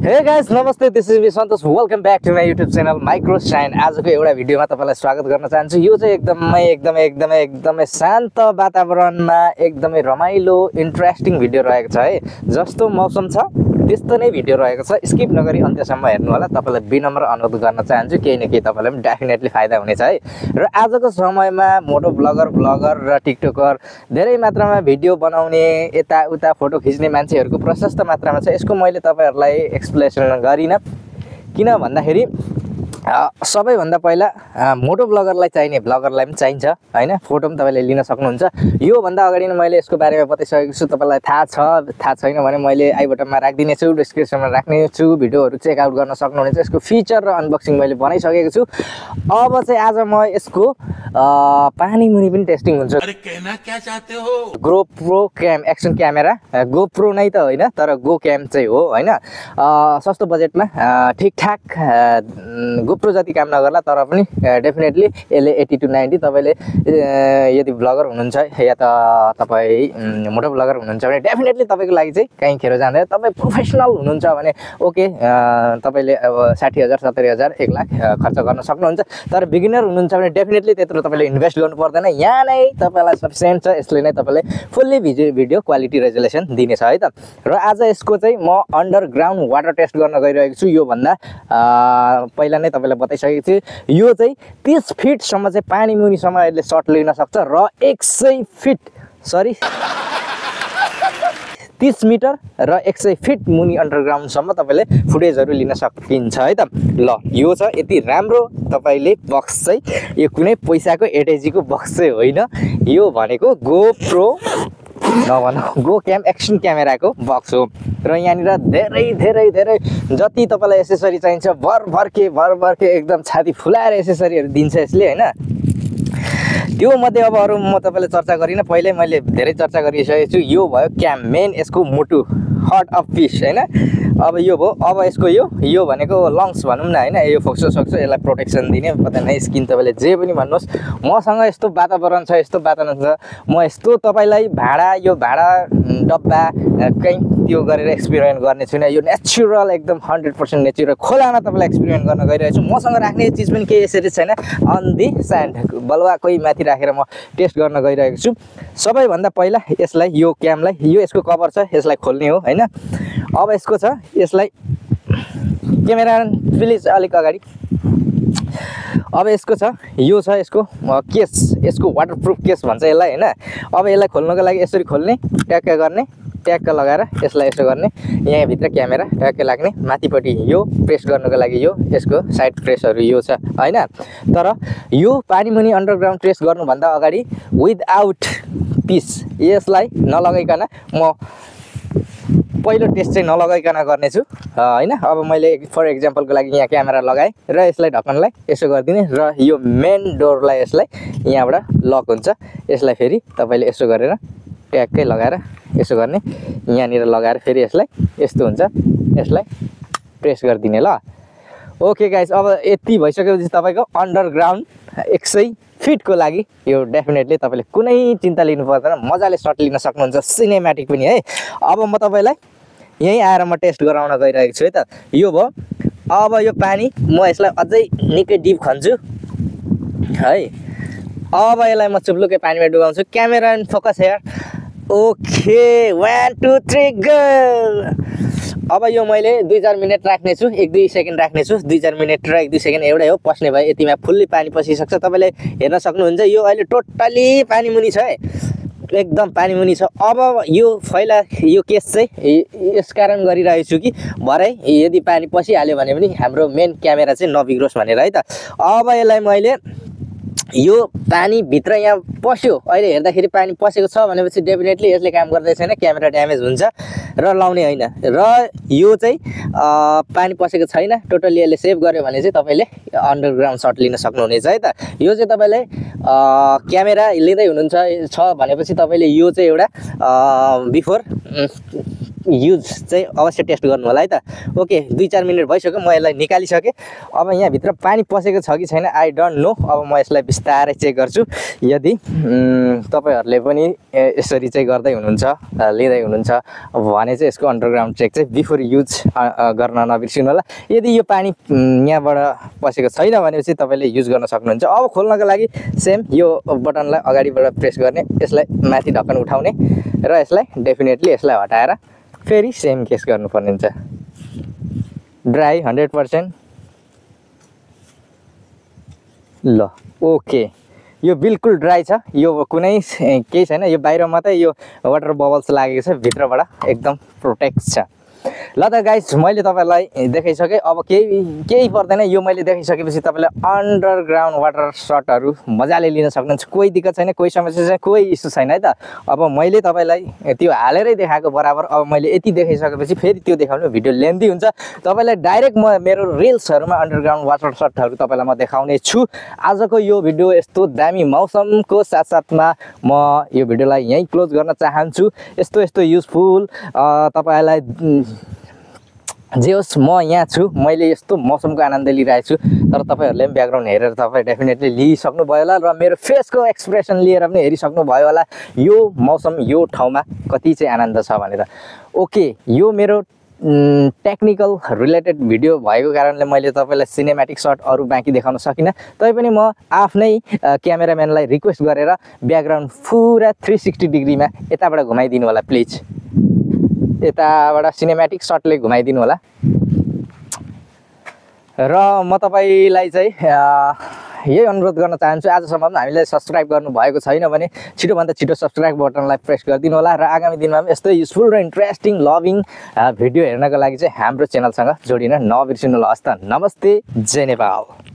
Hey guys, namaste. This is me Santosh. Welcome back to my YouTube channel Micro Shine. आजको एउटा भिडियोमा तपाईलाई स्वागत गर्न चाहन्छु। यो चाहिँ एकदमै शान्त वातावरणमा एकदमै रमाइलो इन्ट्रेस्टिङ भिडियो रहेको छ है। जस्तो मौसम छ त्यस्तो नै भिडियो रहेको छ। स्किप नगरी अन्त्यसम्म हेर्नु होला। तपाईलाई विनम्र अनुरोध गर्न चाहन्छु, केही न केही तपाईलाई पनि डेफिनेटली फाइदा हुनेछ है। र आजको समयमा मोटो ब्लगर र टिकटकर धेरै मात्रामा भिडियो बनाउने यता उता फोटो खिच्ने मान्छेहरुको प्रशस्त मात्रामा छ। यसको मैले तपाईहरुलाई एक्सप्लेनेसन गरिन, किन भन्दाखेरि सबैभन्दा पहिला मोटो ब्लगरलाई चाहिने ब्लगरलाई पनि चाहिन्छ हैन। फोटो पनि तपाईले लिन सक्नुहुन्छ। यो भन्दा अगाडि नै मैले यसको बारेमा बताइसकेको छु। तपाईलाई थाहा छैन भने मैले आई बटनमा राख्दिने छु, डिस्क्रिप्सनमा राख्ने छु। भिडियोहरु चेक आउट गर्न सक्नुहुनेछ। यसको फिचर र अनबक्सिङ मैले बनाइसकेको छु। अब चाहिँ आज म यसको पानीमुनि पनि टेस्टिङ हुन्छ। अरे कहना क्या चाहते हो? गोप्रो क्याम एक्सन क्यामेरा, गोप्रो नै त होइन तर गो क्याम चाहिँ हो हैन। सस्तो बजेटमा ठीकठाक गोप्रो जति काम नगर्ला तर पनि डेफिनेटली यसले 80 to 90 तपाईले यदि ब्लगर हुनुहुन्छ या त तपाई मोटो ब्लगर हुनुहुन्छ भने डेफिनेटली तपाईको लागि चाहिँ कहीं खेर जाँदैन। तपाई प्रोफेसनल हुनुहुन्छ भने ओके तपाईले अब 60,000 70,000 1 लाख खर्च गर्न सक्नुहुन्छ। तर बिगिनर हुनुहुन्छ भने डेफिनेटली त्यत्रो तपाईले इन्भेस्ट गर्नु पर्दैन। यहाँ नै तपाईलाई सफिसिएन्ट छ। यसले नै तपाईले फुल्ली भिडियो क्वालिटी रेजोल्युसन दिनेछ है त। र आज यसको चाहिँ म अन्डरग्राउन्ड वाटर टेस्ट गर्न गइरहेको छु। यो भन्दा पहिला नै तपाईलाई बताइसकेको छु। यो चाहिँ 30 फिटसम्म चाहिँ पानीमुनिसम्म यसले शट लिन सक्छ र 30 मिटर र 100 फिट मुनि अन्डरग्राउन्डसम्म तपाईले फुटेजहरु लिन सकिन्छ है त। ल यो छ यति राम्रो। तपाईले बक्स चाहिँ यो कुनै पैसाको एटेजीको बक्स चाहिँ होइन। यो भनेको गोप्रो गो क्याम एक्सन क्यामेराको बक्स हो। र यहाँनिर धेरै जति तपाईलाई एसेसरी चाहिन्छ भरभरके एकदम छाती फुलाएर एसेसरीहरु दिन्छ यसले हैन। त्यो मध्ये अब अरु म तपाईलाई चर्चा गरिन, पहिल्यै मैले धेरै चर्चा गरिसकेको छु। यो भयो क्याम मेन, यसको मुटु हार्ट अफ फिश हैन। अब यो भयो। अब यसको यो भनेको लङ्स भनौं न हैन। यो फोक्सो यसलाई प्रोटेक्सन दिने पता नै स्किन तपाईले जे पनि भन्नुहोस्। मसँग यस्तो वातावरण छ, यस्तो वातावरण छ। म यस्तो तपाईलाई यो भाडा डब्बा कहीं त्यो गरेर एक्सपेरिमेन्ट गर्ने छुइनँ। यो नेचुरल एकदम 100% नेचुरल खोलामा तपाईलाई एक्सपेरिमेन्ट गर्न गइरहेछु। मसँग राख्ने चीज पनि केही यसरी छैन। अन दि स्यान्ड बलुवा कोही माथि राखेर म टेस्ट गर्न गइरहेको छु। सबैभन्दा पहिला यसलाई यो क्यामलाई यो यसको कभर छ, यसलाई खोल्ने हो हैन। अब यसको छ, यसलाई क्यामेरा प्लिज अलिक अगाडि। अब यसको छ, यो छ यसको केस, यसको वाटरप्रुफ केस भन्छ यसलाई हैन। अब यसलाई खोल्नको लागि यसरी खोल्ने, ट्याक्क गर्ने, ट्याक्क लगाएर यसलाई यसो गर्ने। यहाँ भित्र क्यामेरा ट्याक्क लाग्ने, माथिपट्टि यो प्रेस गर्नको लागि यो यसको साइड प्रेसहरु यो छ हैन। तर यो पानीमुनि अन्डरग्राउन्ड टेस्ट गर्नुभन्दा अगाडि विदाउट पिस यसलाई नलगाइकन म पहिलो टेस्ट चाहिँ नलगाइकन गर्नेछु हैन। अब मैले फर एक्जाम्पलको लागि यहाँ क्यामेरा लगाए र यसलाई ढक्कनलाई यसो गर्दिने र यो मेन डोरलाई यसलाई यहाँबाट लक हुन्छ। यसलाई फेरि तपाईले यसो गरेर ट्याक्कै लगाएर यसो गर्ने, यहाँनिर लगाएर फेरि यसलाई यस्तो हुन्छ, यसलाई प्रेस गर्दिने ल। ओके गाइस, अब यति भइसकेपछि तपाईको अन्डरग्राउन्ड 100 फिटको लागि यो डेफिनेटली तपाईले कुनै चिन्ता लिनु पर्दैन। मजाले शट लिन सक्नुहुन्छ, सिनेम्याटिक पनि है। अब म तपाईलाई यही आएर म टेस्ट गराउन गइरहेको छु है त। यो भयो। अब यो पानी म यसलाई अझै निकै डिप खन्छु है। अब यसलाई म चुप्लुकै पानीमा डुबाउँछु। Camera in focus here. Okay 1 2 3 go. अब यो मैले 2-4 मिनेट राख्ने छु, 1-2 सेकेन्ड राख्ने छु। 2-4 मिनेट र 1-2 सेकेन्ड एउटै हो। पस्ने भए यतिमा फुल्ली पानी पसिसक्छ। तपाईले हेर्न सक्नुहुन्छ यो अहिले टोटली पानीमुनि छ है, एकदम पानीमुनि छ। अब यो फैला यो केस चाहिँ यस कारण गरिरहेको छु कि भरै यदि पानी पसिहाल्यो भने पनि हाम्रो मेन क्यामेरा चाहिँ नबिग्रोस् भनेर है त। अब यसलाई मैले यो पानी भित्र यहाँ पस्यो, अहिले हेर्दाखेरि पानी पसेको छ भनेपछि डेफिनेटली यसले काम गर्दै छैन, क्यामेरा ड्यामेज हुन्छ र लाउने हैन। र यो चाहिँ पानी पसेको छैन, टोटली यसले सेभ गर्यो भने चाहिँ तपाईले अन्डरग्राउन्ड शट लिन सक्नुहुनेछ है त। यो चाहिँ तपाईले क्यामेरा लिँदै हुनुहुन्छ छ भनेपछि तपाईले यो चाहिँ एउटा बिफोर युज चाहिँ अवश्य टेस्ट गर्नु होला है त। ओके 2-4 मिनट भइसक्यो, म यसलाई निकालिसकेँ। अब यहाँभित्र पानी पसेको छ कि छैन आई डोन्ट नो। अब म यसलाई बिस्तारै चेक गर्छु। यदि तपाईँहरूले पनि यसरी चाहिँ गर्दै हुनुहुन्छ, लिँदै हुनुहुन्छ भने चाहिँ यसको अन्डरग्राउन्ड चेक चाहिँ बिफोर युज गर्न नबिर्सिनु होला। यदि यो पानी यहाँबाट पसेको छैन भनेपछि तपाईँले युज गर्न सक्नुहुन्छ। अब खोल्नको लागि सेम यो बटनलाई अगाडिबाट प्रेस गर्ने, यसलाई माथि ढक्कन उठाउने र यसलाई डेफिनेटली यसलाई हटाएर फेरि सेम केस गर्नुपर्ने हुन्छ। ड्राई 100%। ल ओके, यो बिल्कुल ड्राई छ, यो कुनै केही छैन। यो बाहिर मात्रै यो वाटर बबल्स लागेको छ, भित्रबाट एकदम प्रोटेक्ट छ। ल त गाइस, मैले तपाईँलाई देखाइसकेँ। अब केही पर्दैन। यो मैले देखाइसकेपछि तपाईँले अन्डरग्राउन्ड वाटर सटहरू मजाले लिन सक्नुहुन्छ। कोही दिक्कत छैन, कोही समस्या छैन, कोही इस्यु छैन है त। अब मैले तपाईँलाई त्यो हालेरै देखाएको बराबर। अब मैले यति देखाइसकेपछि फेरि त्यो देखाउनु भिडियो लेन्दी हुन्छ। तपाईँलाई डाइरेक्ट म मेरो रिल्सहरूमा अन्डरग्राउन्ड वाटर सटहरू तपाईँलाई म देखाउने छु। आजको यो भिडियो यस्तो दामी मौसमको साथसाथमा म यो भिडियोलाई यहीँ क्लोज गर्न चाहन्छु। यस्तो युजफुल तपाईँलाई जे होस्, म यहाँ छु, मैले यस्तो मौसमको आनन्द लिइरहेको छु। तर तपाईँहरूले पनि ब्याकग्राउन्ड हेरेर तपाईँ डेफिनेटली लिइसक्नुभयो होला र मेरो फेसको एक्सप्रेसन लिएर पनि हेरिसक्नुभयो होला यो मौसम यो ठाउँमा कति चाहिँ आनन्द छ भनेर। ओके, यो मेरो टेक्निकल रिलेटेड भिडियो भएको कारणले मैले तपाईँलाई सिनेमेटिक सर्ट अरू बाँकी देखाउन सकिनँ। तैपनि म आफ्नै क्यामेराम्यानलाई रिक्वेस्ट गरेर ब्याकग्राउन्ड पुरा 360 डिग्रीमा यताबाट घुमाइदिनु होला प्लिज। यताबाट सिनेमेटिक सर्टले घुमाइदिनु होला। र म तपाईँलाई चाहिँ यही अनुरोध गर्न चाहन्छु, आजसम्म पनि हामीलाई सब्सक्राइब गर्नुभएको छैन भने छिटोभन्दा छिटो सब्सक्राइब बटनलाई प्रेस गरिदिनु होला। र आगामी दिनमा पनि यस्तै युजफुल र इन्ट्रेस्टिङ लभिङ भिडियो हेर्नको लागि चाहिँ हाम्रो च्यानलसँग जोडिन नबिर्सिनु होला। हस् त, नमस्ते, जय नेपाल।